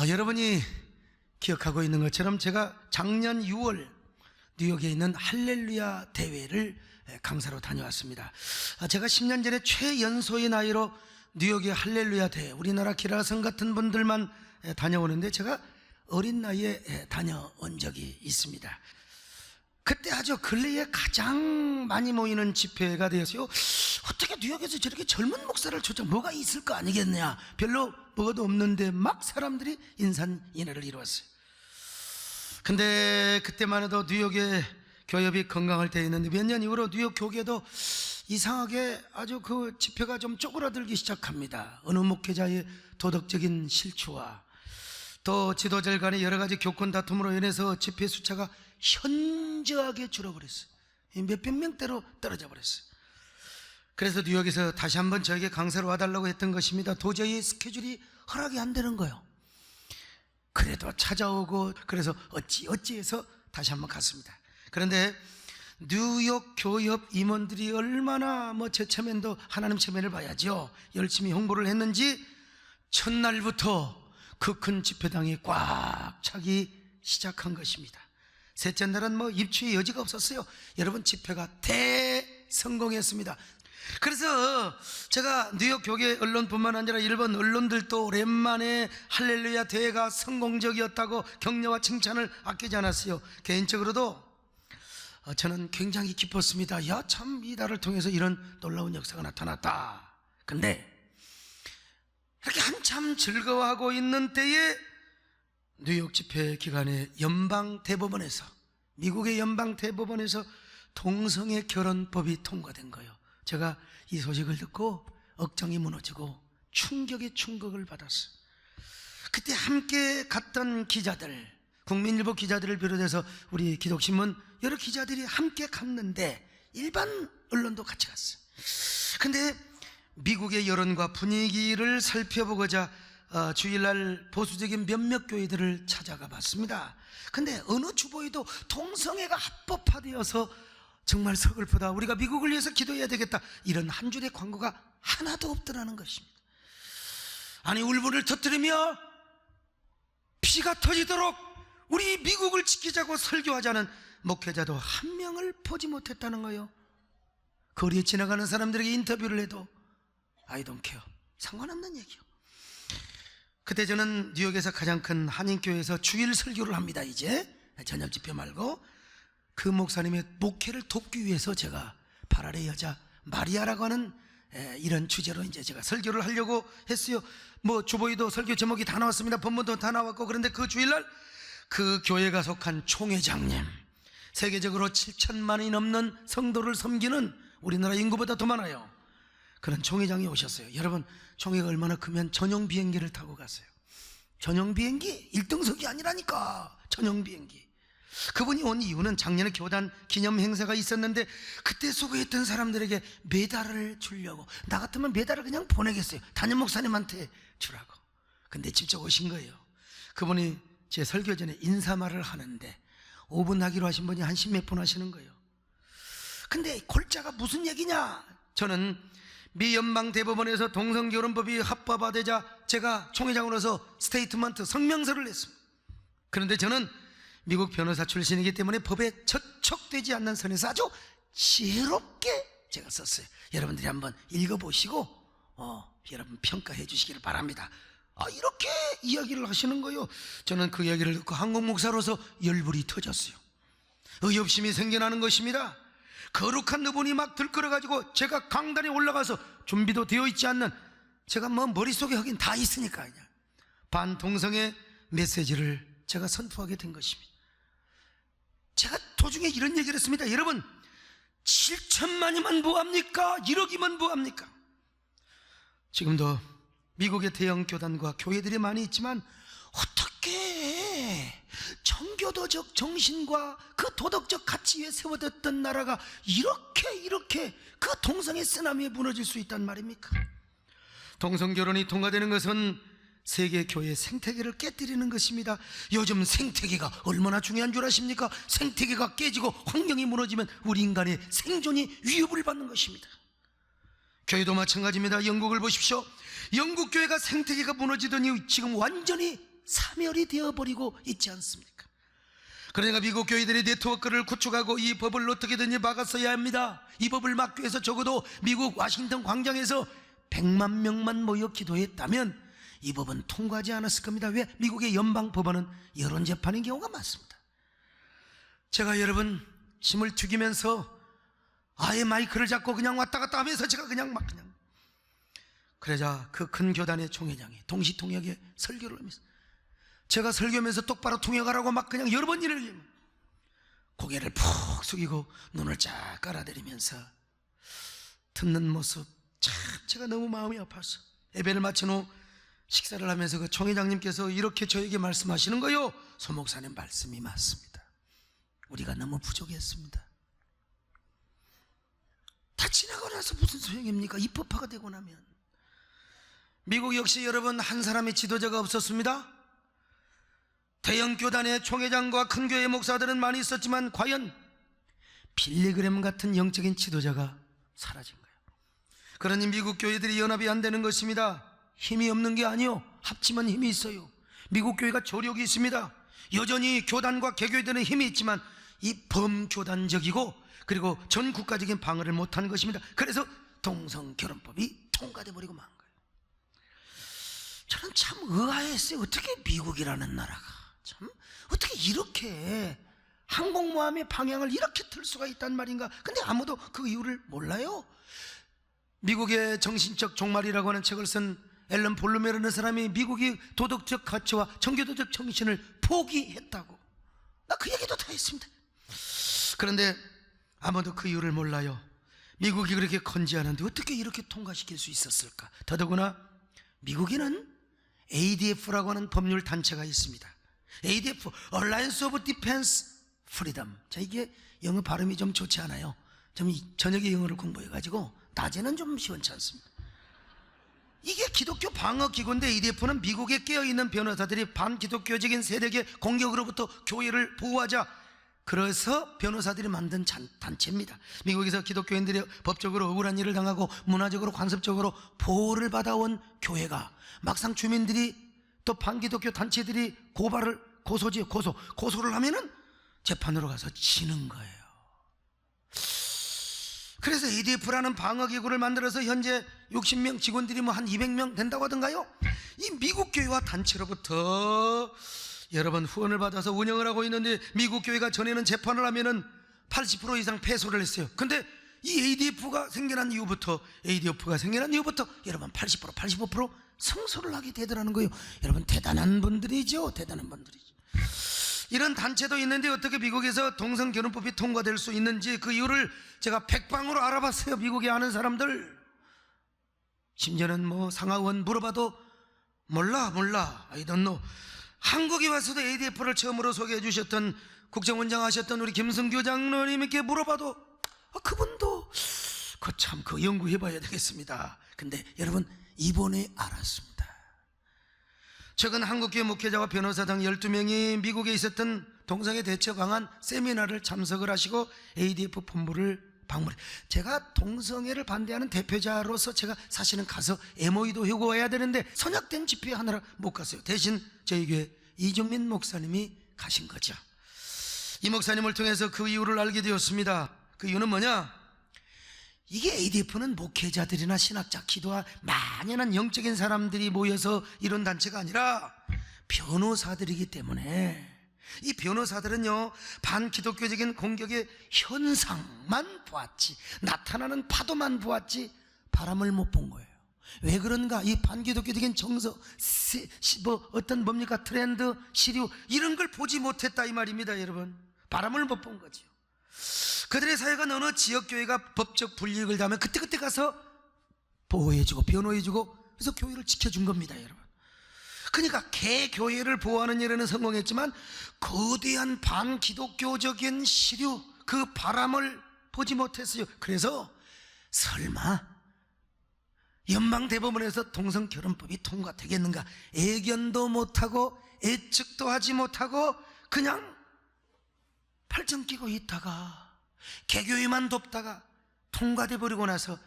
여러분이 기억하고 있는 것처럼 제가 작년 6월 뉴욕에 있는 할렐루야 대회를 강사로 다녀왔습니다. 제가 10년 전에 최연소의 나이로 뉴욕의 할렐루야 대회, 우리나라 기라성 같은 분들만 다녀오는데 제가 어린 나이에 다녀온 적이 있습니다. 그때 아주 근래에 가장 많이 모이는 집회가 되었어요. 어떻게 뉴욕에서 저렇게 젊은 목사를 초청, 뭐가 있을 거 아니겠냐, 별로 뭐도 없는데 막 사람들이 인산인해를 이루었어요. 근데 그때만 해도 뉴욕의 교협이 건강할 때였는데 몇 년 이후로 뉴욕 교계도 이상하게 아주 그 집회가 좀 쪼그라들기 시작합니다. 어느 목회자의 도덕적인 실추와 또 지도자들 간의 여러 가지 교권 다툼으로 인해서 집회 숫자가 현저하게 줄어버렸어요. 몇백 명대로 떨어져 버렸어요. 그래서 뉴욕에서 다시 한번 저에게 강사로 와달라고 했던 것입니다. 도저히 스케줄이 허락이 안 되는 거예요. 그래도 찾아오고, 그래서 어찌해서 다시 한번 갔습니다. 그런데 뉴욕 교협 임원들이 얼마나 제 체면도 하나님 체면을 봐야죠, 열심히 홍보를 했는지 첫날부터 그 큰 집회당이 꽉 차기 시작한 것입니다. 셋째 날은 입추의 여지가 없었어요. 여러분, 집회가 대성공했습니다. 그래서 제가 뉴욕 교계 언론뿐만 아니라 일본 언론들도 오랜만에 할렐루야 대회가 성공적이었다고 격려와 칭찬을 아끼지 않았어요. 개인적으로도 저는 굉장히 기뻤습니다. 야, 참 이달을 통해서 이런 놀라운 역사가 나타났다. 근데 이렇게 한참 즐거워하고 있는 때에 뉴욕 집회 기간에 미국의 연방 대법원에서 동성애 결혼법이 통과된 거예요. 제가 이 소식을 듣고 억장이 무너지고 충격에 충격을 받았어요. 그때 함께 갔던 기자들, 국민일보 기자들을 비롯해서 우리 기독신문 여러 기자들이 함께 갔는데 일반 언론도 같이 갔어요. 근데 미국의 여론과 분위기를 살펴보고자 주일날 보수적인 몇몇 교회들을 찾아가 봤습니다. 근데 어느 주보에도 동성애가 합법화되어서 정말 서글프다, 우리가 미국을 위해서 기도해야 되겠다, 이런 한 줄의 광고가 하나도 없더라는 것입니다. 아니, 울분을 터뜨리며 피가 터지도록 우리 미국을 지키자고 설교하자는 목회자도 한 명을 보지 못했다는 거예요. 거리에 지나가는 사람들에게 인터뷰를 해도 I don't care, 상관없는 얘기요. 그때 저는 뉴욕에서 가장 큰 한인교회에서 주일 설교를 합니다. 이제 저녁 집회 말고 그 목사님의 목회를 돕기 위해서 제가 바랄의 여자 마리아라고 하는 이런 주제로 이제 제가 설교를 하려고 했어요. 주보에도 설교 제목이 다 나왔습니다. 본문도 다 나왔고. 그런데 그 주일날 그 교회가 속한 총회장님, 세계적으로 7천만이 넘는 성도를 섬기는, 우리나라 인구보다 더 많아요, 그런 총회장이 오셨어요. 여러분, 총회가 얼마나 크면 전용 비행기를 타고 갔어요. 전용 비행기 1등석이 아니라니까, 전용 비행기. 그분이 온 이유는 작년에 교단 기념 행사가 있었는데 그때 수고했던 사람들에게 메달을 주려고. 나 같으면 메달을 그냥 보내겠어요, 담임 목사님한테 주라고. 근데 직접 오신 거예요. 그분이 제 설교 전에 인사말을 하는데 5분 하기로 하신 분이 한 10몇 분 하시는 거예요. 근데 골자가 무슨 얘기냐, 저는 미 연방 대법원에서 동성결혼법이 합법화되자 제가 총회장으로서 스테이트먼트, 성명서를 냈습니다. 그런데 저는 미국 변호사 출신이기 때문에 법에 저촉되지 않는 선에서 아주 지혜롭게 제가 썼어요. 여러분들이 한번 읽어보시고 여러분 평가해 주시기를 바랍니다. 이렇게 이야기를 하시는 거예요. 저는 그 이야기를 듣고 한국 목사로서 열불이 터졌어요. 의협심이 생겨나는 것입니다. 거룩한 그분이 막 들끓어가지고 제가 강단에 올라가서 준비도 되어 있지 않는, 제가 머릿속에 하긴 다 있으니까 그냥 반동성애 메시지를 제가 선포하게 된 것입니다. 제가 도중에 이런 얘기를 했습니다. 여러분, 7천만이면 뭐합니까? 1억이면 뭐합니까? 지금도 미국의 대형 교단과 교회들이 많이 있지만 어떻게 청교도적 정신과 그 도덕적 가치 위에 세워졌던 나라가 이렇게 그 동성애 쓰나미에 무너질 수 있단 말입니까? 동성결혼이 통과되는 것은 세계 교회의 생태계를 깨뜨리는 것입니다. 요즘 생태계가 얼마나 중요한 줄 아십니까? 생태계가 깨지고 환경이 무너지면 우리 인간의 생존이 위협을 받는 것입니다. 교회도 마찬가지입니다. 영국을 보십시오. 영국 교회가 생태계가 무너지더니 지금 완전히 사멸이 되어버리고 있지 않습니까? 그러니까 미국 교회들이 네트워크를 구축하고 이 법을 어떻게든지 막았어야 합니다. 이 법을 막기 위해서 적어도 미국 워싱턴 광장에서 100만 명만 모여 기도했다면 이 법은 통과하지 않았을 겁니다. 왜? 미국의 연방법원은 여론재판인 경우가 많습니다. 제가 여러분 침을 튀기면서 아예 마이크를 잡고 그냥 왔다 갔다 하면서 제가 그냥 그러자 그 큰 교단의 총회장이 동시통역에 설교를 하면서 제가 설교하면서 똑바로 통역하라고 막 그냥 여러 번 일을 고개를 푹 숙이고 눈을 쫙 깔아대리면서 듣는 모습 참 제가 너무 마음이 아파서 예배를 마친 후 식사를 하면서 그 총회장님께서 이렇게 저에게 말씀하시는 거요. 소 목사님 말씀이 맞습니다. 우리가 너무 부족했습니다. 다 지나고 나서 무슨 소용입니까? 입법화가 되고 나면. 미국 역시 여러분 한 사람의 지도자가 없었습니다. 대형 교단의 총회장과 큰 교회 목사들은 많이 있었지만 과연 빌리그램 같은 영적인 지도자가 사라진 거예요. 그러니 미국 교회들이 연합이 안 되는 것입니다. 힘이 없는 게 아니요, 합치면 힘이 있어요. 미국 교회가 조력이 있습니다. 여전히 교단과 개교회들은 힘이 있지만 이 범교단적이고 그리고 전 국가적인 방어를 못한 것입니다. 그래서 동성결혼법이 통과돼 버리고 만 거예요. 저는 참 의아했어요. 어떻게 미국이라는 나라가 참 어떻게 이렇게 항공모함의 방향을 이렇게 틀 수가 있단 말인가. 근데 아무도 그 이유를 몰라요. 미국의 정신적 종말이라고 하는 책을 쓴 앨런 볼루메라는 사람이 미국이 도덕적 가치와 정교도적 정신을 포기했다고, 나 그 얘기도 다 했습니다. 그런데 아무도 그 이유를 몰라요. 미국이 그렇게 건재하는데 어떻게 이렇게 통과시킬 수 있었을까. 더더구나 미국에는 ADF라고 하는 법률 단체가 있습니다. ADF, Alliance of Defense Freedom. 자, 이게 영어 발음이 좀 좋지 않아요. 좀 저녁에 영어를 공부해가지고 낮에는 좀 시원치 않습니다. 이게 기독교 방어기구인데 ADF는 미국에 깨어있는 변호사들이 반기독교적인 세력의 공격으로부터 교회를 보호하자, 그래서 변호사들이 만든 단체입니다. 미국에서 기독교인들이 법적으로 억울한 일을 당하고 문화적으로 관습적으로 보호를 받아온 교회가 막상 주민들이 또 반기독교 단체들이 고소를 하면은 재판으로 가서 지는 거예요. 그래서 ADF라는 방어기구를 만들어서 현재 60명 직원들이 뭐 한 200명 된다고 하던가요? 이 미국 교회와 단체로부터 여러분 후원을 받아서 운영을 하고 있는데, 미국 교회가 전에는 재판을 하면은 80% 이상 패소를 했어요. 근데 이 ADF가 생겨난 이후부터 여러분 80%, 85% 승소를 하게 되더라는 거예요. 여러분 대단한 분들이죠. 대단한 분들이죠. 이런 단체도 있는데 어떻게 미국에서 동성결혼법이 통과될 수 있는지 그 이유를 제가 백방으로 알아봤어요. 미국에 아는 사람들. 심지어는 뭐 상하원 물어봐도 몰라 I don't know. 한국에 와서도 ADF를 처음으로 소개해 주셨던 국정원장 하셨던 우리 김성규 장로님께 물어봐도 그분도 그 연구해 봐야 되겠습니다. 근데 여러분 이번에 알았습니다. 최근 한국교회 목회자와 변호사 등 12명이 미국에 있었던 동성애 대처 방안 세미나를 참석을 하시고 ADF 본부를 방문해. 제가 동성애를 반대하는 대표자로서 제가 사실은 가서 MOU도 하고 와야 되는데 선약된 집회 하느라 못 갔어요. 대신 저희 교회 이종민 목사님이 가신 거죠. 이 목사님을 통해서 그 이유를 알게 되었습니다. 그 이유는 뭐냐? 이게 ADF는 목회자들이나 신학자, 기도와 만연한 영적인 사람들이 모여서 이런 단체가 아니라 변호사들이기 때문에, 이 변호사들은요 반기독교적인 공격의 현상만 보았지, 나타나는 파도만 보았지 바람을 못 본 거예요. 왜 그런가? 이 반기독교적인 정서, 뭡니까? 트렌드, 시류, 이런 걸 보지 못했다 이 말입니다. 여러분, 바람을 못 본 거죠. 그들의 사회가 어느 지역교회가 법적 불이익을 당하면 그때 가서 보호해주고 변호해주고, 그래서 교회를 지켜준 겁니다. 여러분, 그러니까 개교회를 보호하는 일에는 성공했지만 거대한 반기독교적인 시류, 그 바람을 보지 못했어요. 그래서 설마 연방대법원에서 동성결혼법이 통과되겠는가 애견도 못하고 예측도 하지 못하고 그냥 팔짱 끼고 있다가 개교회만 돕다가 통과돼 버리고 나서,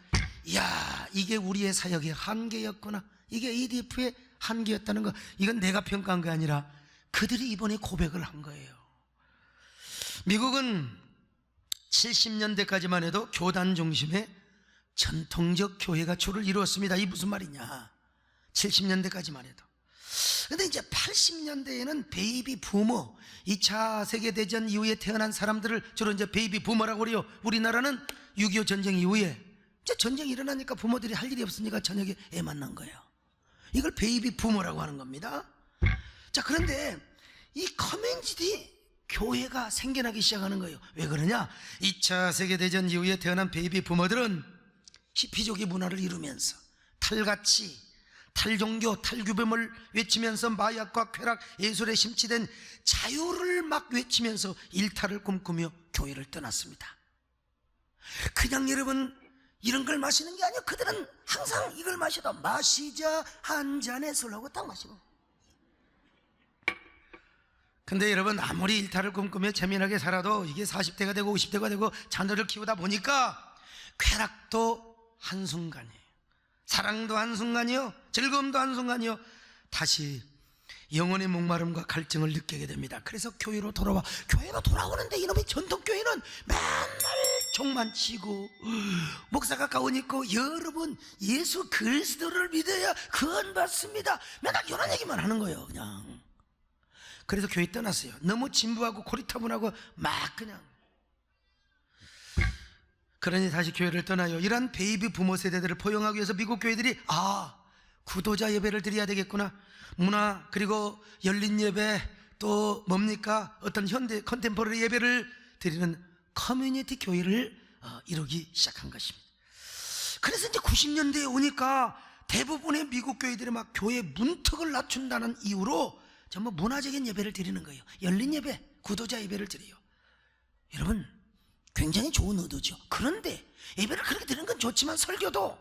야, 이게 우리의 사역의 한계였구나, 이게 ADF의 한계였다는 거, 이건 내가 평가한 게 아니라 그들이 이번에 고백을 한 거예요. 미국은 70년대까지만 해도 교단 중심의 전통적 교회가 주를 이루었습니다. 이 무슨 말이냐, 70년대까지만 해도. 근데 이제 80년대에는 베이비 부머, 2차 세계대전 이후에 태어난 사람들을 주로 이제 베이비 부머라고 그래요. 우리나라는 6.25 전쟁 이후에 이제 전쟁이 일어나니까 부모들이 할 일이 없으니까 저녁에 애 만난 거예요. 이걸 베이비 부머라고 하는 겁니다. 자, 그런데 이 커뮤니티 교회가 생겨나기 시작하는 거예요. 왜 그러냐? 2차 세계대전 이후에 태어난 베이비 부머들은 히피족의 문화를 이루면서 탈가치, 탈종교, 탈규범을 외치면서 마약과 쾌락, 예술에 심취된 자유를 막 외치면서 일탈을 꿈꾸며 교회를 떠났습니다. 그냥 여러분 이런 걸 마시는 게 아니에요. 그들은 항상 이걸 마셔도 마시자 한 잔의 술 하고 딱 마시고. 근데 여러분, 아무리 일탈을 꿈꾸며 재미나게 살아도 이게 40대가 되고 50대가 되고 자녀를 키우다 보니까 쾌락도 한순간이에요. 사랑도 한순간이요, 즐거움도 한순간이요, 다시 영혼의 목마름과 갈증을 느끼게 됩니다. 그래서 교회로 돌아오는데 이놈의 전통교회는 맨날 종만 치고 목사가 가운 입고 여러분 예수 그리스도를 믿어야 구원 받습니다, 맨날 이런 얘기만 하는 거예요. 그냥 그래서 교회 떠났어요. 너무 진부하고 고리타분하고 막 그냥. 그러니 다시 교회를 떠나요. 이런 베이비 부모 세대들을 포용하기 위해서 미국 교회들이 구도자 예배를 드려야 되겠구나, 문화 그리고 열린 예배, 또 뭡니까, 어떤 현대 컨템포러리 예배를 드리는 커뮤니티 교회를 이루기 시작한 것입니다. 그래서 이제 90년대에 오니까 대부분의 미국 교회들이 막 교회 문턱을 낮춘다는 이유로 전부 문화적인 예배를 드리는 거예요. 열린 예배, 구도자 예배를 드려요. 여러분, 굉장히 좋은 의도죠. 그런데 예배를 그렇게 드리는 건 좋지만 설교도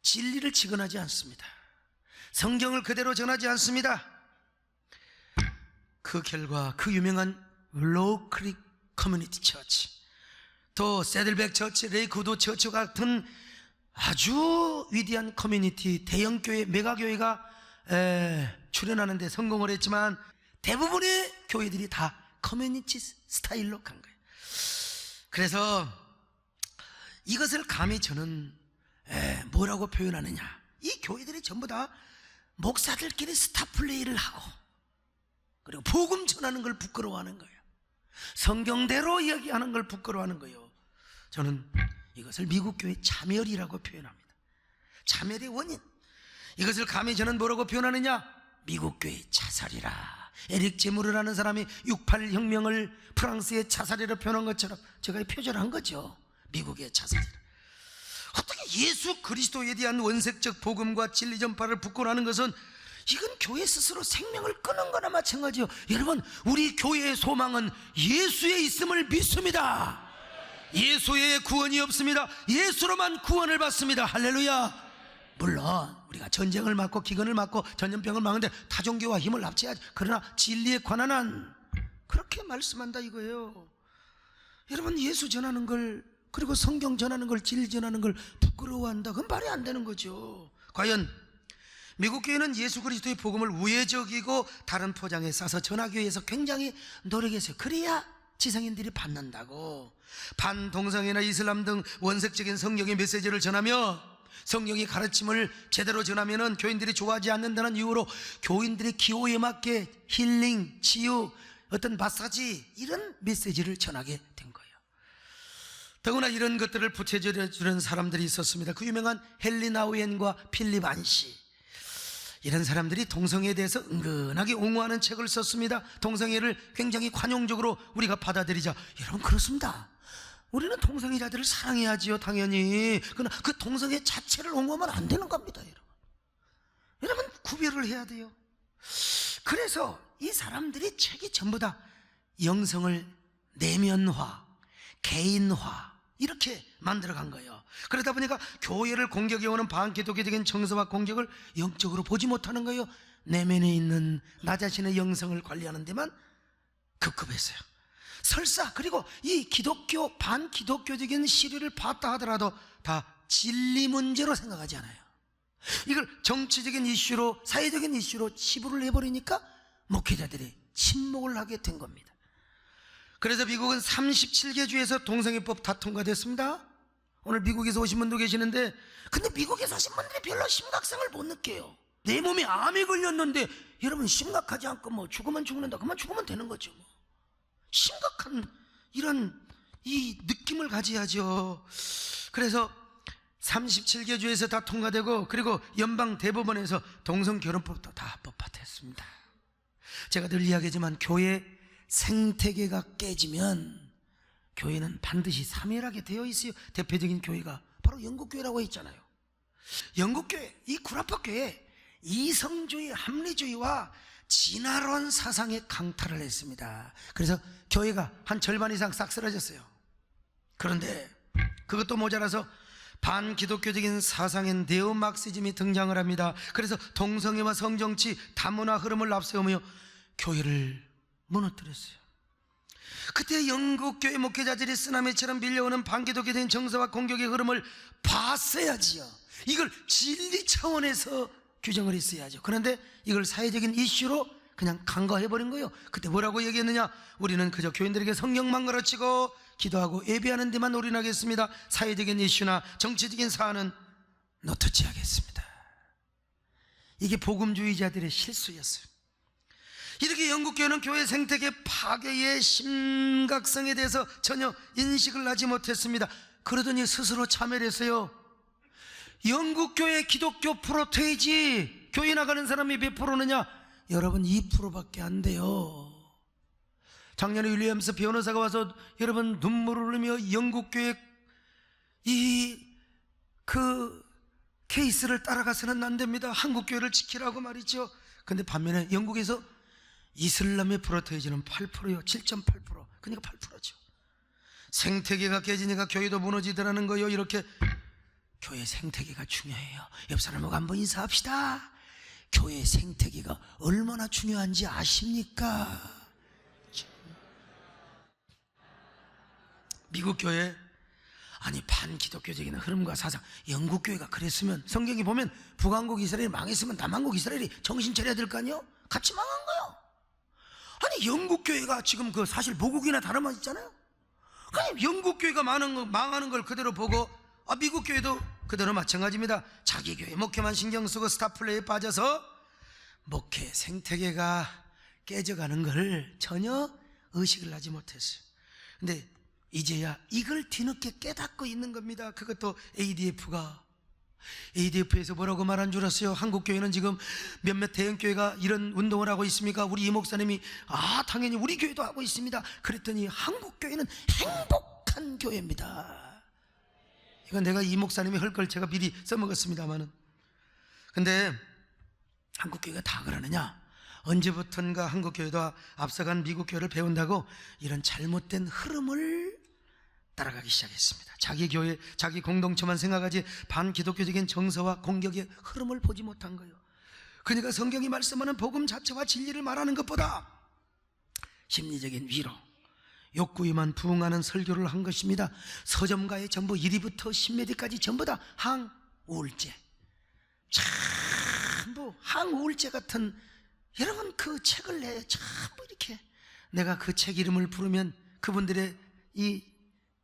진리를 직언하지 않습니다. 성경을 그대로 전하지 않습니다. 그 결과 그 유명한 로우 크릭 커뮤니티 처치, 또 새들백 처치, 레이크우드 처치 같은 아주 위대한 커뮤니티 대형교회, 메가교회가 출연하는 데 성공을 했지만 대부분의 교회들이 다 커뮤니티 스타일로 간 거예요. 그래서 이것을 감히 저는 뭐라고 표현하느냐, 이 교회들이 전부 다 목사들끼리 스타 플레이를 하고 그리고 복음 전하는 걸 부끄러워하는 거예요. 성경대로 이야기하는 걸 부끄러워하는 거예요. 저는 이것을 미국 교회 자멸이라고 표현합니다. 자멸의 원인, 이것을 감히 저는 뭐라고 표현하느냐, 미국 교회 자살이라. 에릭 제무르라는 사람이 68 혁명을 프랑스의 자살이라고 표현한 것처럼 제가 표절한 거죠. 미국의 자살이라. 어떻게 예수 그리스도에 대한 원색적 복음과 진리 전파를 부끄러워하는 것은 이건 교회 스스로 생명을 끊은 거나 마찬가지요. 여러분, 우리 교회의 소망은 예수에 있음을 믿습니다. 예수 외에 구원이 없습니다. 예수로만 구원을 받습니다. 할렐루야. 물론 우리가 전쟁을 막고 기근을 막고 전염병을 막는데 타종교와 힘을 합쳐야지. 그러나 진리에 관한 한 그렇게 말씀한다 이거예요. 여러분, 예수 전하는 걸, 그리고 성경 전하는 걸, 진리 전하는 걸 부끄러워한다, 그건 말이 안 되는 거죠. 과연 미국 교회는 예수 그리스도의 복음을 우회적이고 다른 포장에 싸서 전하기 위해서 굉장히 노력했어요. 그래야 지성인들이 받는다고. 반동성애나 이슬람 등 원색적인 성경의 메시지를 전하며 성경의 가르침을 제대로 전하면은 교인들이 좋아하지 않는다는 이유로 교인들의 기호에 맞게 힐링, 치유, 어떤 마사지, 이런 메시지를 전하게 된 거예요. 더구나 이런 것들을 부채질해 주는 사람들이 있었습니다. 그 유명한 헨리 나우엔과 필립 안시, 이런 사람들이 동성애에 대해서 은근하게 옹호하는 책을 썼습니다. 동성애를 굉장히 관용적으로 우리가 받아들이자. 여러분, 그렇습니다. 우리는 동성애자들을 사랑해야지요, 당연히. 그러나 그 동성애 자체를 옹호하면 안 되는 겁니다, 여러분. 여러분, 구별을 해야 돼요. 그래서 이 사람들이 책이 전부 다 영성을 내면화, 개인화, 이렇게 만들어간 거예요. 그러다 보니까 교회를 공격해오는 반기독교적인 정서와 공격을 영적으로 보지 못하는 거예요. 내면에 있는 나 자신의 영성을 관리하는 데만 급급했어요. 설사 그리고 이 기독교, 반기독교적인 시류를 봤다 하더라도 다 진리 문제로 생각하지 않아요. 이걸 정치적인 이슈로, 사회적인 이슈로 치부를 해버리니까 목회자들이 침묵을 하게 된 겁니다. 그래서 미국은 37개 주에서 동성애법 다 통과됐습니다. 오늘 미국에서 오신 분도 계시는데, 근데 미국에서 오신 분들이 별로 심각성을 못 느껴요. 내 몸에 암이 걸렸는데 여러분 심각하지 않고 뭐 죽으면 죽는다, 그만 죽으면 되는 거죠. 뭐 심각한 이런 이 느낌을 가져야죠. 그래서 37개 주에서 다 통과되고, 그리고 연방 대법원에서 동성 결혼법도 다 합법화됐습니다. 제가 늘 이야기하지만 교회 생태계가 깨지면 교회는 반드시 사멸하게 되어 있어요. 대표적인 교회가 바로 영국교회라고 했잖아요. 영국교회, 이 구라파교회 이성주의, 합리주의와 진화론 사상에 강탈을 했습니다. 그래서 교회가 한 절반 이상 싹 쓰러졌어요. 그런데 그것도 모자라서 반기독교적인 사상인 네오막시즘이 등장을 합니다. 그래서 동성애와 성정치, 다문화 흐름을 앞세우며 교회를 무너뜨렸어요. 그때 영국교회 목회자들이 쓰나미처럼 밀려오는 반기독교적인 정서와 공격의 흐름을 봤어야지요. 이걸 진리 차원에서 규정을 했어야죠. 그런데 이걸 사회적인 이슈로 그냥 간과해버린 거예요. 그때 뭐라고 얘기했느냐? 우리는 그저 교인들에게 성경만 가르치고 기도하고 예배하는 데만 올인하겠습니다. 사회적인 이슈나 정치적인 사안은 노터치 하겠습니다. 이게 복음주의자들의 실수였어요. 이렇게 영국교회는 교회 생태계 파괴의 심각성에 대해서 전혀 인식을 하지 못했습니다. 그러더니 스스로 참여를 했어요. 영국교회 기독교 프로테이지 교회 나가는 사람이 몇 프로느냐? 여러분 2%밖에 안 돼요. 작년에 윌리엄스 변호사가 와서 여러분 눈물을 흘리며 영국교회 그 케이스를 따라가서는 안 됩니다. 한국교회를 지키라고 말이죠. 근데 반면에 영국에서 이슬람의 프로테이지는 8%요. 7.8%. 그러니까 8%죠. 생태계가 깨지니까 교회도 무너지더라는 거예요. 이렇게 교회 생태계가 중요해요. 옆 사람하고 한번 인사합시다. 교회 생태계가 얼마나 중요한지 아십니까? 미국 교회, 아니 반기독교적인 흐름과 사상, 영국 교회가 그랬으면 성경에 보면 북왕국 이스라엘이 망했으면 남왕국 이스라엘이 정신 차려야 될 거 아니에요? 같이 망한 거예요. 아니 영국 교회가 지금 그 사실 모국이나 다름없잖아요. 아니 영국 교회가 망하는 걸 그대로 보고 미국 교회도 그대로 마찬가지입니다. 자기 교회 목회만 신경 쓰고 스타플레이에 빠져서 목회 생태계가 깨져가는 걸 전혀 의식을 하지 못했어요. 근데 이제야 이걸 뒤늦게 깨닫고 있는 겁니다. 그것도 ADF에서 뭐라고 말한 줄 아세요? 한국교회는 지금 몇몇 대형교회가 이런 운동을 하고 있습니까? 우리 이 목사님이 당연히 우리 교회도 하고 있습니다. 그랬더니 한국교회는 행복한 교회입니다. 이건 내가 이 목사님이 할 걸 제가 미리 써먹었습니다만은, 근데 한국교회가 다 그러느냐? 언제부턴가 한국교회도 앞서간 미국교회를 배운다고 이런 잘못된 흐름을 따라가기 시작했습니다. 자기 교회, 자기 공동체만 생각하지 반기독교적인 정서와 공격의 흐름을 보지 못한 거예요. 그러니까 성경이 말씀하는 복음 자체와 진리를 말하는 것보다 심리적인 위로, 욕구에만 부응하는 설교를 한 것입니다. 서점가의 전부 1위부터 10몇위까지 전부 다 항우울제, 전부 항우울제 같은, 여러분 그 책을 전부 이렇게, 내가 그 책 이름을 부르면 그분들의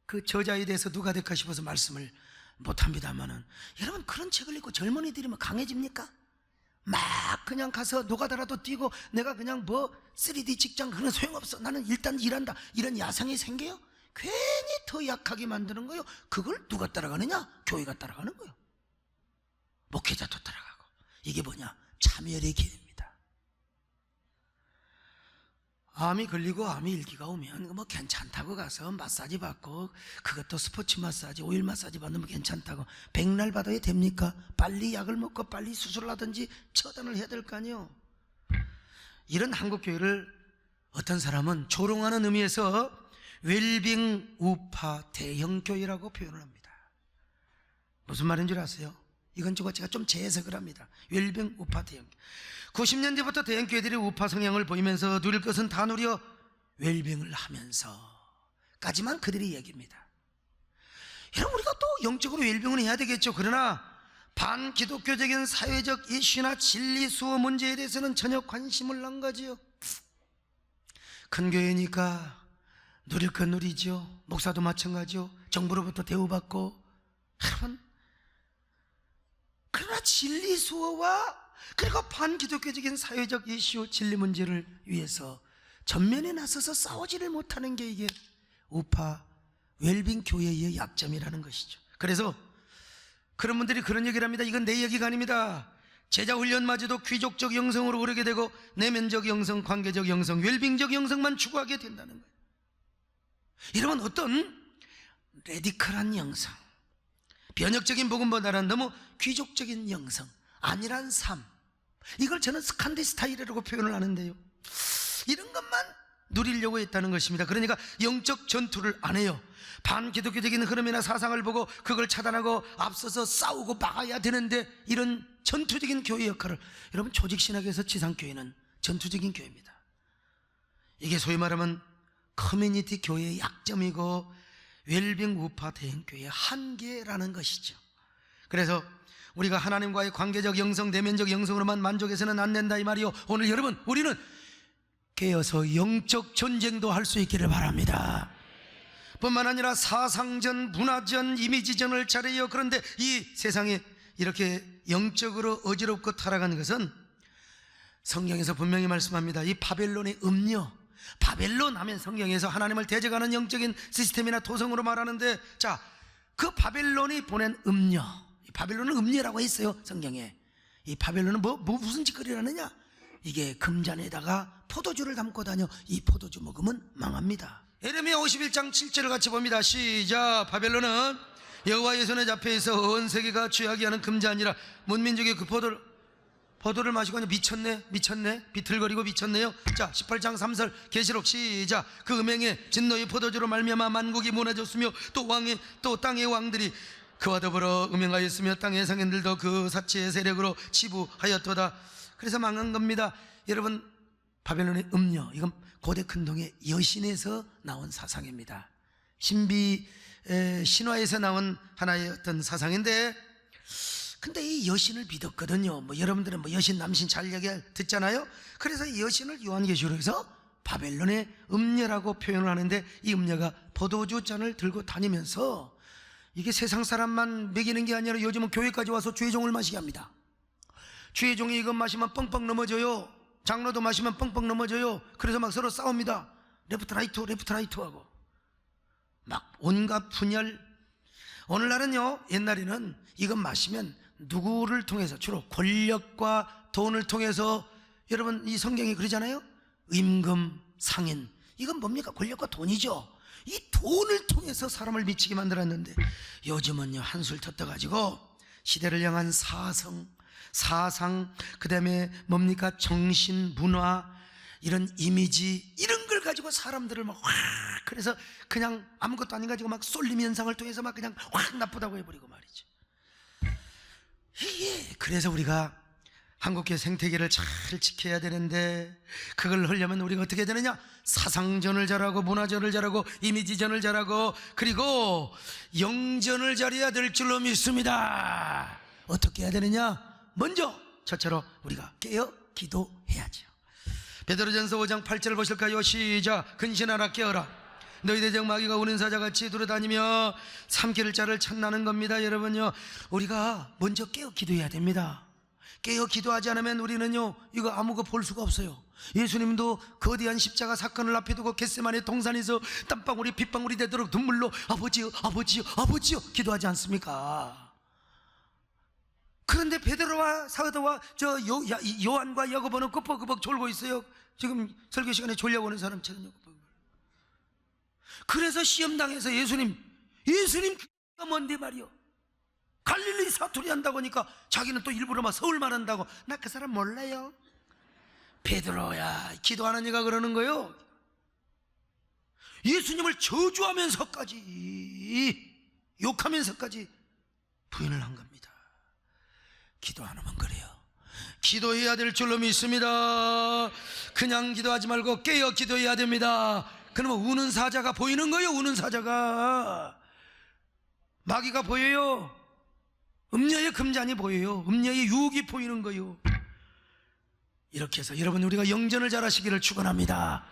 그 저자에 대해서 누가 될까 싶어서 말씀을 못합니다만은, 여러분 그런 책을 읽고 젊은이들이 뭐 강해집니까? 막 그냥 가서 노가다라도 뛰고 내가 그냥 3D 직장 그런 소용없어, 나는 일단 일한다, 이런 야상이 생겨요? 괜히 더 약하게 만드는 거예요. 그걸 누가 따라가느냐? 교회가 따라가는 거예요. 목회자도 따라가고. 이게 뭐냐? 참여의 길입니다. 암이 걸리고 암이 일기가 오면 뭐 괜찮다고 가서 마사지 받고, 그것도 스포츠 마사지, 오일 마사지 받으면 괜찮다고 백날 받아야 됩니까? 빨리 약을 먹고 빨리 수술을 하든지 처단을 해야 될 거 아니에요. 이런 한국교회를 어떤 사람은 조롱하는 의미에서 웰빙 우파 대형교회라고 표현을 합니다. 무슨 말인 줄 아세요? 이건 제가 좀 재해석을 합니다. 웰빙 우파 대형교회. 90년대부터 대형교회들이 우파 성향을 보이면서 누릴 것은 다 누려 웰빙을 하면서까지만 그들의 얘기입니다. 여러분 우리가 또 영적으로 웰빙을 해야 되겠죠. 그러나 반기독교적인 사회적 이슈나 진리 수호 문제에 대해서는 전혀 관심을 안 가지요. 큰 교회니까 누릴 건 누리죠. 목사도 마찬가지요. 정부로부터 대우받고. 여러분, 그러나 진리 수호와 그리고 반기독교적인 사회적 이슈 진리 문제를 위해서 전면에 나서서 싸우지를 못하는 게 이게 우파 웰빙 교회의 약점이라는 것이죠. 그래서 그런 분들이 그런 얘기를 합니다. 이건 내 얘기가 아닙니다. 제자훈련마저도 귀족적 영성으로 오르게 되고 내면적 영성, 관계적 영성, 웰빙적 영성만 추구하게 된다는 거예요. 이러면 어떤 레디컬한 영성, 변혁적인 복음보다는 너무 귀족적인 영성, 안일한 삶, 이걸 저는 스칸디 스타일이라고 표현을 하는데요, 이런 것만 누리려고 했다는 것입니다. 그러니까 영적 전투를 안 해요. 반기독교적인 흐름이나 사상을 보고 그걸 차단하고 앞서서 싸우고 막아야 되는데, 이런 전투적인 교회 역할을, 여러분 조직신학에서 지상교회는 전투적인 교회입니다. 이게 소위 말하면 커뮤니티 교회의 약점이고 웰빙 우파 대형교회의 한계라는 것이죠. 그래서 우리가 하나님과의 관계적 영성, 내면적 영성으로만 만족해서는 안 된다 이 말이요. 오늘 여러분, 우리는 깨어서 영적 전쟁도 할 수 있기를 바랍니다. 뿐만 아니라 사상전, 문화전, 이미지전을 잘해요. 그런데 이 세상에 이렇게 영적으로 어지럽고 타락한 것은 성경에서 분명히 말씀합니다. 이 바벨론의 음료, 바벨론 하면 성경에서 하나님을 대적하는 영적인 시스템이나 도성으로 말하는데, 자, 그 바벨론이 보낸 음료, 바벨론은 음료라고 했어요 성경에. 이 바벨론은 무슨 짓거리를 하느냐, 이게 금잔에다가 포도주를 담고 다녀. 이 포도주 먹으면 망합니다. 예레미야 51장 7절을 같이 봅니다. 시작. 바벨론은 여호와의 손에 잡혀있어 온 세계가 취하게 하는 금잔이라 문민족의 그 포도를 마시고 그냥 미쳤네 비틀거리고 미쳤네요. 자, 18장 3절 계시록 시작. 그 음행에 진노의 포도주로 말미암아 만국이 무너졌으며 또 땅의 왕들이 그와 더불어 음행하였으며 땅의 성인들도 그 사치의 세력으로 치부하였도다. 그래서 망한 겁니다. 여러분, 바벨론의 음료, 이건 고대 큰동의 여신에서 나온 사상입니다. 신화에서 나온 하나의 어떤 사상인데, 근데 이 여신을 믿었거든요. 여러분들은 여신 남신 잘 얘기 듣잖아요. 그래서 이 여신을 요한계시록에서 바벨론의 음녀라고 표현을 하는데, 이 음녀가 포도주 잔을 들고 다니면서 이게 세상 사람만 먹이는 게 아니라 요즘은 교회까지 와서 주의종을 마시게 합니다. 주의종이 이것 마시면 뻥뻥 넘어져요. 장로도 마시면 뻥뻥 넘어져요. 그래서 막 서로 싸웁니다. 레프트 라이트 하고 막 온갖 분열. 오늘날은요, 옛날에는 이것 마시면 누구를 통해서, 주로 권력과 돈을 통해서, 여러분 이 성경이 그러잖아요. 임금, 상인, 이건 뭡니까? 권력과 돈이죠. 이 돈을 통해서 사람을 미치게 만들었는데, 요즘은요 한술 텄떠가지고 시대를 향한 사상, 그 다음에 뭡니까? 정신, 문화, 이런 이미지, 이런 걸 가지고 사람들을 막 확, 그래서 그냥 아무것도 아닌 가지고 막 쏠림 현상을 통해서 막 그냥 확 나쁘다고 해버리고 말이죠. 이게 그래서 우리가 한국교회 생태계를 잘 지켜야 되는데, 그걸 하려면 우리가 어떻게 해야 되느냐? 사상전을 잘하고 문화전을 잘하고 이미지전을 잘하고 그리고 영전을 잘해야 될 줄로 믿습니다. 어떻게 해야 되느냐? 먼저 첫째로 우리가 깨어 기도해야죠. 베드로전서 5장 8절 보실까요? 시작. 근신하라, 깨어라. 너희 대적 마귀가 우는 사자같이 돌아다니며 삼킬 자를 찾나는 겁니다. 여러분요, 우리가 먼저 깨어 기도해야 됩니다. 깨어 기도하지 않으면 우리는요 이거 아무거 볼 수가 없어요. 예수님도 거대한 십자가 사건을 앞에 두고 겟세마네 동산에서 땀방울이 빗방울이 되도록 눈물로 아버지요 기도하지 않습니까? 그런데 베드로와 사도와 요한과 야고보는 끄벅끄벅 졸고 있어요. 지금 설교 시간에 졸려고 오는 사람처럼요. 그래서 시험당해서 예수님 그가 뭔데 말이요, 갈릴리 사투리 한다고 하니까 자기는 또 일부러 막 서울말 한다고. 나 그 사람 몰라요. 베드로야, 기도하는 이가 그러는 거요. 예수님을 저주하면서까지 욕하면서까지 부인을 한 겁니다. 기도 안 하면 그래요. 기도해야 될 줄로 믿습니다. 그냥 기도하지 말고 깨어 기도해야 됩니다. 그러면 우는 사자가 보이는 거예요. 우는 사자가, 마귀가 보여요. 음녀의 금잔이 보여요. 음녀의 유혹이 보이는 거요. 이렇게 해서 여러분 우리가 영전을 잘하시기를 축원합니다.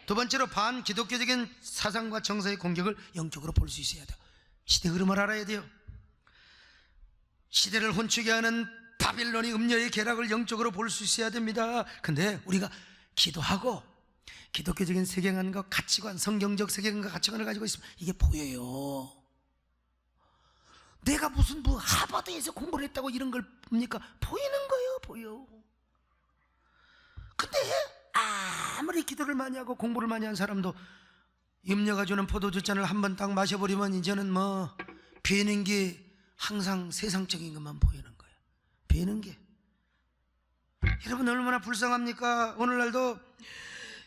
두 번째로 반기독교적인 사상과 정서의 공격을 영적으로 볼 수 있어야 돼요. 시대 흐름을 알아야 돼요. 시대를 혼축해 하는 바빌론이 음녀의 계략을 영적으로 볼 수 있어야 됩니다. 근데 우리가 기도하고 기독교적인 세계관과 가치관, 성경적 세계관과 가치관을 가지고 있으면 이게 보여요. 내가 무슨 하버드에서 공부를 했다고 이런 걸 봅니까? 보이는 거예요, 보여. 근데 아무리 기도를 많이 하고 공부를 많이 한 사람도 음녀가 주는 포도주 잔을 한 번 딱 마셔버리면 이제는 배는 게 항상 세상적인 것만 보이는 거예요. 배는 게. 여러분 얼마나 불쌍합니까? 오늘날도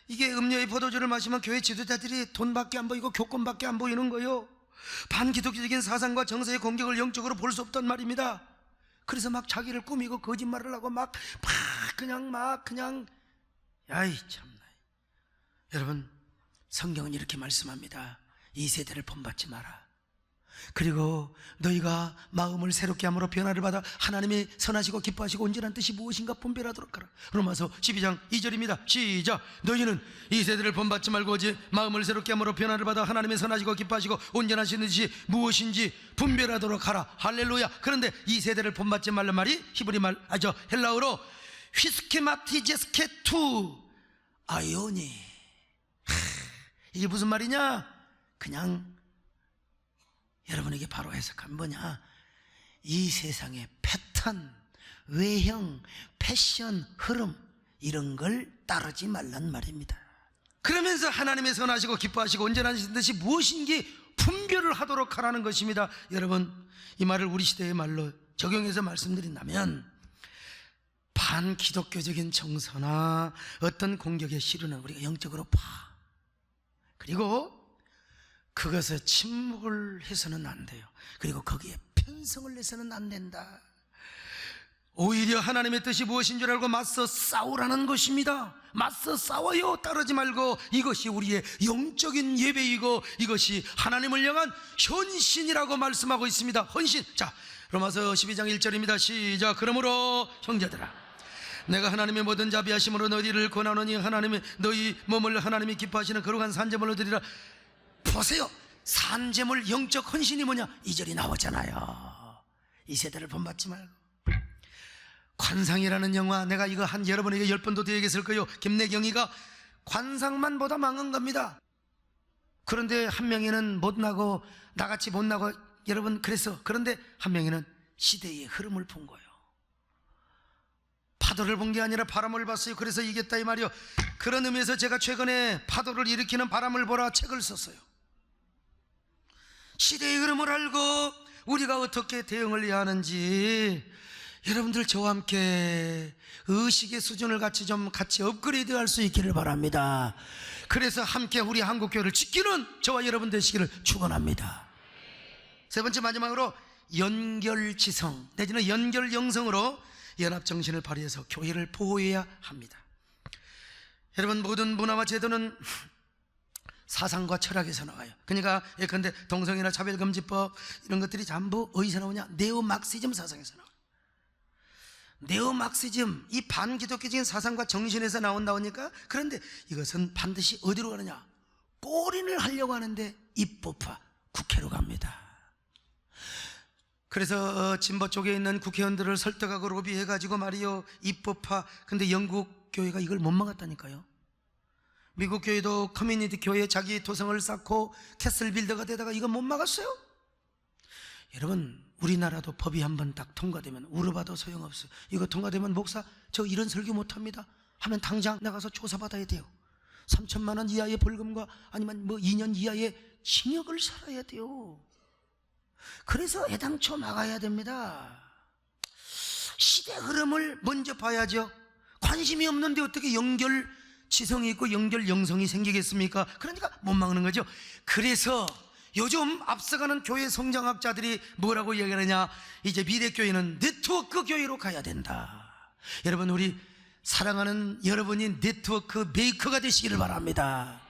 이게 음녀의 포도주를 마시면 교회 지도자들이 돈밖에 안 보이고 교권밖에 안 보이는 거예요. 반기독교적인 사상과 정서의 공격을 영적으로 볼 수 없단 말입니다. 그래서 막 자기를 꾸미고 거짓말을 하고 그냥 야이 참나. 여러분 성경은 이렇게 말씀합니다. 이 세대를 본받지 마라. 그리고 너희가 마음을 새롭게 함으로 변화를 받아 하나님의 선하시고 기뻐하시고 온전한 뜻이 무엇인가 분별하도록 하라. 로마서 12장 2절입니다 시작. 너희는 이 세대를 본받지 말고 오직 마음을 새롭게 함으로 변화를 받아 하나님의 선하시고 기뻐하시고 온전하신 뜻이 무엇인지 분별하도록 하라. 할렐루야. 그런데 이 세대를 본받지 말란 말이 히브리 말 헬라어로 휘스케마티제스케투 아이오니. 이게 무슨 말이냐? 그냥 여러분에게 바로 해석하면 뭐냐? 이 세상의 패턴, 외형, 패션, 흐름 이런 걸 따르지 말란 말입니다. 그러면서 하나님의 선하시고 기뻐하시고 온전하신 뜻이 무엇인지 분별을 하도록 하라는 것입니다. 여러분 이 말을 우리 시대의 말로 적용해서 말씀드린다면 반기독교적인 정서나 어떤 공격의 시류는 우리가 영적으로 봐. 그리고 그것에 침묵을 해서는 안 돼요. 그리고 거기에 편성을 내서는 안 된다. 오히려 하나님의 뜻이 무엇인 줄 알고 맞서 싸우라는 것입니다. 맞서 싸워요. 따르지 말고. 이것이 우리의 영적인 예배이고 이것이 하나님을 향한 헌신이라고 말씀하고 있습니다. 헌신. 자, 로마서 12장 1절입니다 시작. 그러므로 형제들아 내가 하나님의 모든 자비하심으로 너희를 권하노니 하나님의 너희 몸을 하나님이 기뻐하시는 거룩한 산제물로 드리라. 보세요. 산제물 영적 헌신이 뭐냐? 이 절이 나오잖아요. 이 세대를 본받지 말고. 관상이라는 영화 내가 이거 여러분에게 10번도 더 얘기했을 거예요. 김내경이가 관상만 보다 망한 겁니다. 그런데 한 명이는 못나고 나같이 못나고 여러분 그래서 그런데 한 명이는 시대의 흐름을 본 거예요. 파도를 본 게 아니라 바람을 봤어요. 그래서 이겼다 이 말이요. 그런 의미에서 제가 최근에 파도를 일으키는 바람을 보라 책을 썼어요. 시대의 흐름을 알고 우리가 어떻게 대응을 해야 하는지 여러분들 저와 함께 의식의 수준을 같이 업그레이드 할 수 있기를 바랍니다. 그래서 함께 우리 한국교회를 지키는 저와 여러분 되시기를 축원합니다. 세 번째 마지막으로 연결지성 내지는 연결영성으로 연합정신을 발휘해서 교회를 보호해야 합니다. 여러분 모든 문화와 제도는 사상과 철학에서 나와요. 그러니까 예컨대 동성애나 차별금지법 이런 것들이 전부 어디서 나오냐? 네오막시즘 사상에서 나와요. 네오막시즘 이 반기독교적인 사상과 정신에서 나온다니까. 그런데 이것은 반드시 어디로 가느냐? 꼬린을 하려고 하는데 입법화 국회로 갑니다. 그래서 진보 쪽에 있는 국회의원들을 설득하고 로비해가지고 말이요 입법화. 근데 영국 교회가 이걸 못 막았다니까요. 미국 교회도 커뮤니티 교회 자기 도성을 쌓고 캐슬 빌더가 되다가 이거 못 막았어요. 여러분 우리나라도 법이 한번 딱 통과되면 울어봐도 소용없어요. 이거 통과되면 목사 저 이런 설교 못합니다 하면 당장 나가서 조사받아야 돼요. 3천만 원 이하의 벌금과 아니면 2년 이하의 징역을 살아야 돼요. 그래서 애당초 막아야 됩니다. 시대 흐름을 먼저 봐야죠. 관심이 없는데 어떻게 연결지성이 있고 연결영성이 생기겠습니까? 그러니까 못 막는 거죠. 그래서 요즘 앞서가는 교회 성장학자들이 뭐라고 얘기하느냐? 이제 미래교회는 네트워크 교회로 가야 된다. 여러분 우리 사랑하는 여러분이 네트워크 메이커가 되시기를 바랍니다.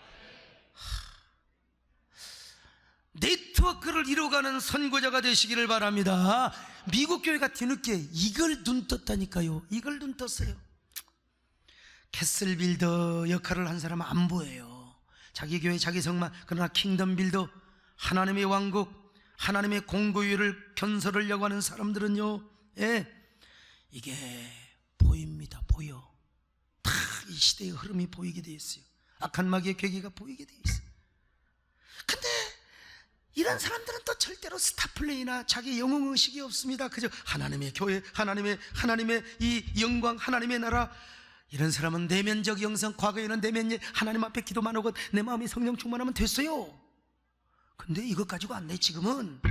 네트워크를 이루어가는 선구자가 되시기를 바랍니다. 미국 교회가 뒤늦게 이걸 눈 떴다니까요. 이걸 눈 떴어요. 캐슬 빌더 역할을 한 사람은 안 보여요. 자기 교회 자기 성만. 그러나 킹덤 빌더, 하나님의 왕국, 하나님의 공고유를 건설하려고 하는 사람들은요, 이게 보입니다. 보여. 다 이 시대의 흐름이 보이게 돼 있어요. 악한 마귀의 괴계가 보이게 돼 있어요. 근데 이런 사람들은 또 절대로 스타플레이나 자기 영웅의식이 없습니다. 그저 하나님의 교회, 하나님의 이 영광, 하나님의 나라. 이런 사람은 내면적 영성, 과거에는 내면 하나님 앞에 기도만 하고 내 마음이 성령 충만하면 됐어요. 근데 이것 가지고 안 돼. 지금은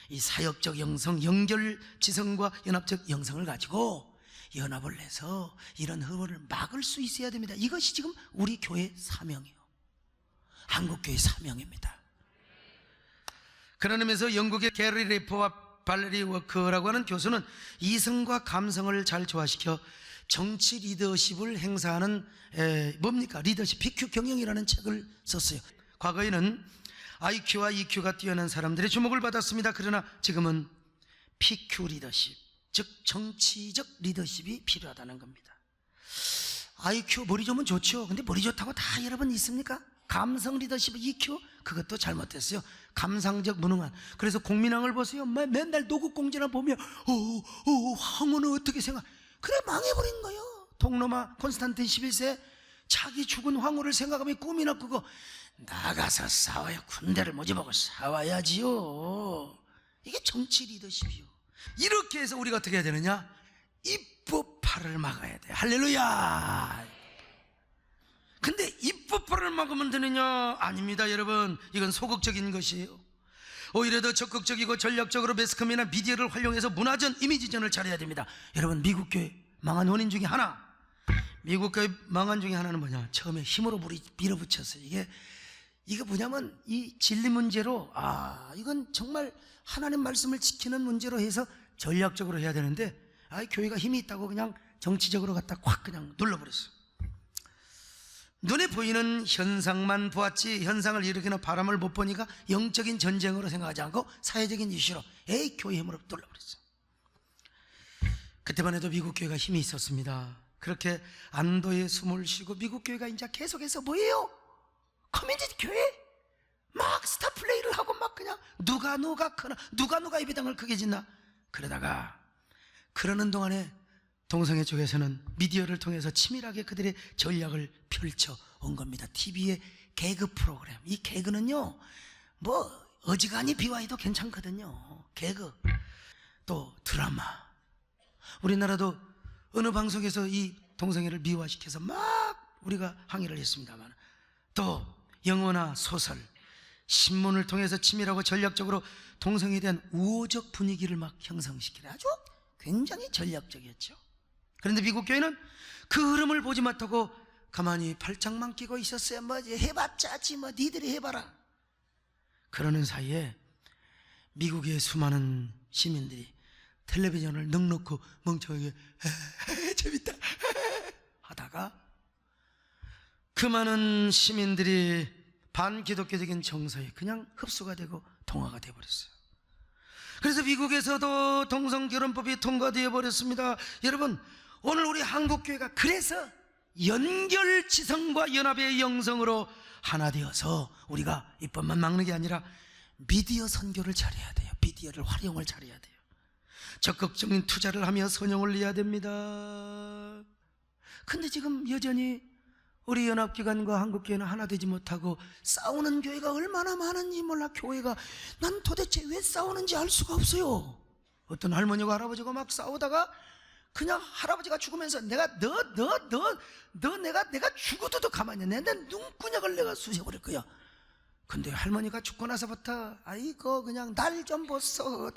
이 사역적 영성, 연결 지성과 연합적 영성을 가지고 연합을 해서 이런 흐름을 막을 수 있어야 됩니다. 이것이 지금 우리 교회 사명이에요. 한국교회 사명입니다. 그런 의미에서 영국의 게리 레퍼와 발레리 워커라고 하는 교수는 이성과 감성을 잘 조화시켜 정치 리더십을 행사하는 뭡니까? 리더십 PQ 경영이라는 책을 썼어요. 과거에는 IQ와 EQ가 뛰어난 사람들의 주목을 받았습니다. 그러나 지금은 PQ 리더십, 즉 정치적 리더십이 필요하다는 겁니다. IQ 머리 좋으면 좋죠. 근데 머리 좋다고 다 여러분 있습니까? 감성 리더십 EQ 그것도 잘못됐어요. 감상적 무능한. 그래서 공민왕을 보세요. 맨날 노국공제나 보면 황후는 어떻게 생각. 그래 망해버린 거예요. 동로마 콘스탄틴 11세 자기 죽은 황후를 생각하며 꿈이나 꾸고 나가서 싸워요. 군대를 모집하고 싸워야지요. 이게 정치 리더십이요. 이렇게 해서 우리가 어떻게 해야 되느냐? 입법파를 막아야 돼. 할렐루야. 근데 입법파를 막으면 되느냐? 아닙니다 여러분. 이건 소극적인 것이에요. 오히려 더 적극적이고 전략적으로 매스컴이나 미디어를 활용해서 문화전, 이미지전을 잘해야 됩니다. 여러분 미국 교회 망한 원인 중에 하나, 미국 교회 망한 중에 하나는 뭐냐? 처음에 힘으로 밀어붙였어요. 이게 뭐냐면 이 진리 문제로 이건 정말 하나님 말씀을 지키는 문제로 해서 전략적으로 해야 되는데 교회가 힘이 있다고 그냥 정치적으로 갖다 콱 그냥 눌러버렸어요. 눈에 보이는 현상만 보았지 현상을 일으키는 바람을 못 보니까 영적인 전쟁으로 생각하지 않고 사회적인 이슈로 교회 힘으로 눌러버렸어요. 그때만 해도 미국 교회가 힘이 있었습니다. 그렇게 안도의 숨을 쉬고 미국 교회가 이제 계속해서 뭐예요? 커뮤니티 교회? 막 스타 플레이를 하고 막 그냥 누가 크나 누가 예배당을 크게 짓나. 그러다가 그러는 동안에 동성애 쪽에서는 미디어를 통해서 치밀하게 그들의 전략을 펼쳐 온 겁니다. TV의 개그 프로그램. 이 개그는요 뭐 어지간히 비와해도 괜찮거든요. 개그, 또 드라마. 우리나라도 어느 방송에서 이 동성애를 미화시켜서 막 우리가 항의를 했습니다만, 또 영화나 소설, 신문을 통해서 치밀하고 전략적으로 동성애에 대한 우호적 분위기를 막 형성시키려 아주 굉장히 전략적이었죠. 그런데 미국 교회는 그 흐름을 보지 못하고 가만히 팔짱만 끼고 있었어요. 뭐지 해봤자지 뭐 니들이 해봐라. 그러는 사이에 미국의 수많은 시민들이 텔레비전을 넉넉히 멍청하게 재밌다 하다가 그 많은 시민들이 반기독교적인 정서에 그냥 흡수가 되고 동화가 되어버렸어요. 그래서 미국에서도 동성결혼법이 통과되어 버렸습니다. 여러분 오늘 우리 한국교회가 그래서 연결지성과 연합의 영성으로 하나 되어서 우리가 입법만 막는 게 아니라 미디어 선교를 잘해야 돼요. 미디어를 활용을 잘해야 돼요. 적극적인 투자를 하며 선용을 내야 됩니다. 근데 지금 여전히 우리 연합기관과 한국교회는 하나 되지 못하고 싸우는 교회가 얼마나 많은지 몰라. 교회가 난 도대체 왜 싸우는지 알 수가 없어요. 어떤 할머니가 할아버지가 막 싸우다가 그냥 할아버지가 죽으면서 내가 내가 죽어도 가만히 내 눈구녕을 내가 쑤셔버릴 거야. 근데 할머니가 죽고 나서부터 아이고 그냥 날 좀 보소.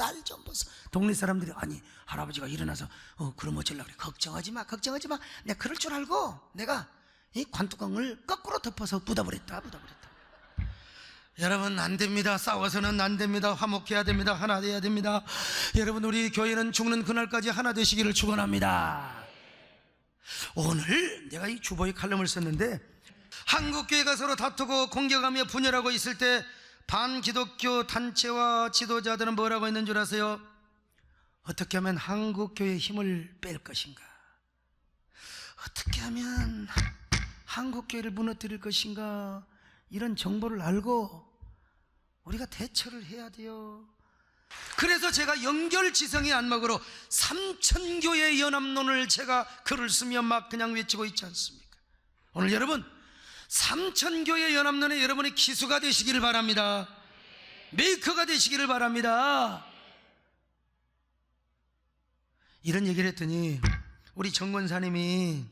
동네 사람들이 아니 할아버지가 일어나서 그럼 어쩌려고 그래. 걱정하지 마 내가 그럴 줄 알고 내가 이 관뚜껑을 거꾸로 덮어서 묻어버렸다. 여러분 안 됩니다. 싸워서는 안 됩니다. 화목해야 됩니다. 하나 돼야 됩니다. 여러분 우리 교회는 죽는 그날까지 하나 되시기를 축원합니다. 오늘 내가 이 주보에 칼럼을 썼는데 한국교회가 서로 다투고 공격하며 분열하고 있을 때 반기독교 단체와 지도자들은 뭐라고 했는 줄 아세요? 어떻게 하면 한국교회의 힘을 뺄 것인가? 어떻게 하면 한국교회를 무너뜨릴 것인가? 이런 정보를 알고 우리가 대처를 해야 돼요. 그래서 제가 연결지성의 안목으로 삼천교회 연합론을 제가 글을 쓰며 막 그냥 외치고 있지 않습니까? 오늘 여러분, 삼천교회 연합론에 여러분의 기수가 되시기를 바랍니다. 메이커가 되시기를 바랍니다. 이런 얘기를 했더니 우리 정권사님이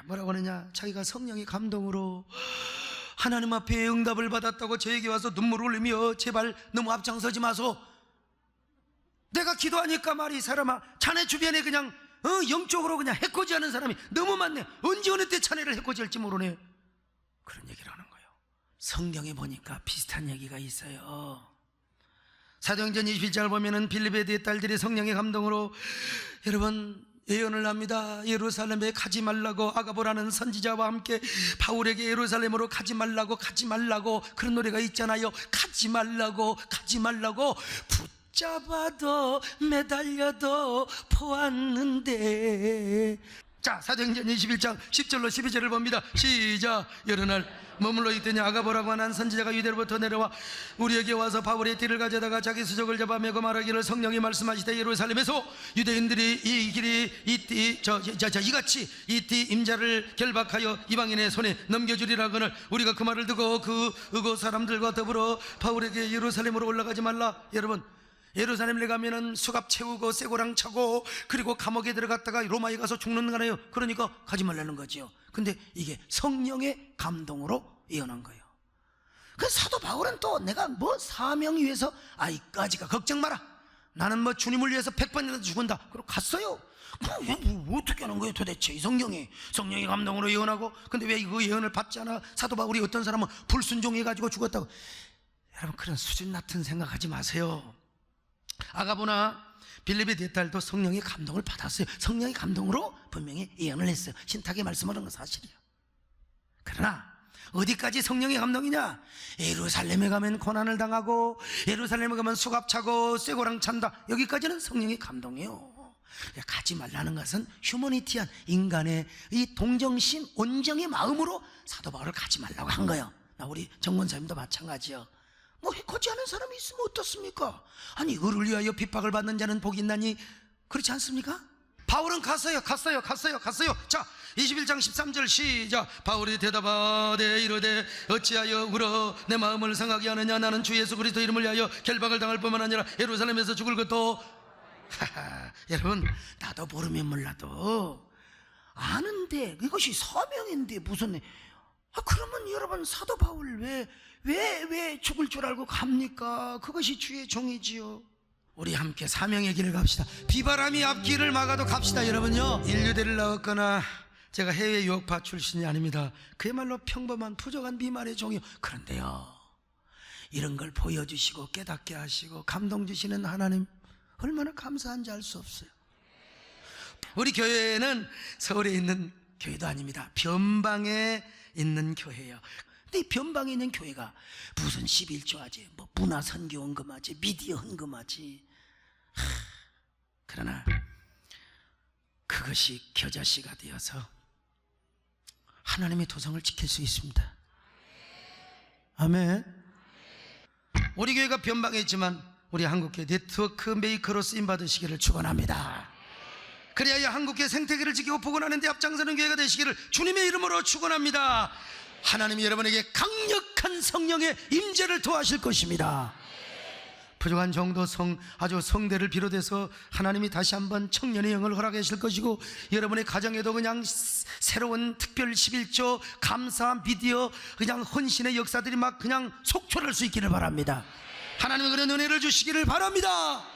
뭐라고 하느냐, 자기가 성령의 감동으로 하나님 앞에 응답을 받았다고 저에게 와서 눈물을 흘리며 제발 너무 앞장서지 마소. 내가 기도하니까 말이 사람아, 자네 주변에 그냥 영적으로 그냥 해코지하는 사람이 너무 많네. 언제 어느 때 자네를 해코지할지 모르네. 그런 얘기를 하는 거예요. 성경에 보니까 비슷한 얘기가 있어요. 사도행전 21장을 보면은 빌립의 딸들이 성령의 감동으로 여러분 예언을 합니다. 예루살렘에 가지 말라고, 아가보라는 선지자와 함께 바울에게 예루살렘으로 가지 말라고 그런 노래가 있잖아요. 가지 말라고 붙잡아도 매달려도 보았는데. 자, 사도행전 21장 10절로 12절을 봅니다. 시작. 여러 날 머물러 있더니 아가보라고 하는 선지자가 유대로부터 내려와 우리에게 와서 바울의 띠를 가져다가 자기 수족을 잡아 메고 말하기를, 성령이 말씀하시되 예루살렘에서 유대인들이 이 길이 이같이 이 띠 임자를 결박하여 이방인의 손에 넘겨주리라거늘 우리가 그 말을 듣고 그 의고 사람들과 더불어 바울에게 예루살렘으로 올라가지 말라. 여러분, 예루살렘에 가면은 수갑 채우고 쇠고랑 차고 그리고 감옥에 들어갔다가 로마에 가서 죽는 거예요. 그러니까 가지 말라는 거지요. 근데 이게 성령의 감동으로 예언한 거예요. 그 사도 바울은 또 내가 뭐 사명 위해서 이까지가 걱정 마라, 나는 뭐 주님을 위해서 100번이라도 죽은다, 그러고 갔어요. 뭐 어떻게 하는 거예요 도대체? 이 성령의 감동으로 예언하고, 근데 왜 그 예언을 받지 않아? 사도 바울이 어떤 사람은 불순종해가지고 죽었다고. 여러분, 그런 수준 같은 생각하지 마세요. 아가보나 빌립의 네 딸도 성령의 감동을 받았어요. 성령의 감동으로 분명히 예언을 했어요. 신탁의 말씀을 한 건 사실이에요. 그러나 어디까지 성령의 감동이냐? 예루살렘에 가면 고난을 당하고 예루살렘에 가면 수갑 차고 쇠고랑 찬다, 여기까지는 성령의 감동이에요. 가지 말라는 것은 휴머니티한 인간의 이 동정심, 온정의 마음으로 사도 바울을 가지 말라고 한 거예요. 우리 정권사님도 마찬가지요. 뭐 해코지 하는 사람이 있으면 어떻습니까? 아니, 의를 위하여 핍박을 받는 자는 복이 있나니, 그렇지 않습니까? 바울은 갔어요. 자, 21장 13절 시작. 바울이 대답하되 이르되 어찌하여 울어 내 마음을 상하게 하느냐? 나는 주 예수 그리스도 이름을 위하여 결박을 당할 뿐만 아니라 예루살렘에서 죽을 것도. 여러분, 나도 모르면 몰라도 아는데 이것이 사명인데 무슨 그러면 여러분, 사도 바울 왜 죽을 줄 알고 갑니까? 그것이 주의 종이지요. 우리 함께 사명의 길을 갑시다. 비바람이 앞길을 막아도 갑시다. 여러분요, 인류대를 나왔거나 제가 해외 유학파 출신이 아닙니다. 그야말로 평범한 부족한 비말의 종이요. 그런데요, 이런 걸 보여주시고 깨닫게 하시고 감동 주시는 하나님 얼마나 감사한지 알 수 없어요. 우리 교회는 서울에 있는 교회도 아닙니다. 변방에 있는 교회예요. 근데 이 변방에 있는 교회가 무슨 11조 하지, 뭐 문화선교 헌금하지, 미디어 헌금하지. 그러나 그것이 겨자씨가 되어서 하나님의 도성을 지킬 수 있습니다. 아멘. 우리 교회가 변방에 있지만 우리 한국교회 네트워크 메이커로 쓰임받으시기를 축원합니다. 그래야 한국교회 생태계를 지키고 복원하는 데 앞장서는 교회가 되시기를 주님의 이름으로 축원합니다. 하나님이 여러분에게 강력한 성령의 임재를 더하실 것입니다. 부족한 정도 아주 성대를 비롯해서 하나님이 다시 한번 청년의 영을 허락해 주실 것이고, 여러분의 가정에도 그냥 새로운 특별 11조 감사 미디어 그냥 헌신의 역사들이 막 그냥 속출할 수 있기를 바랍니다. 하나님의 그런 은혜를 주시기를 바랍니다.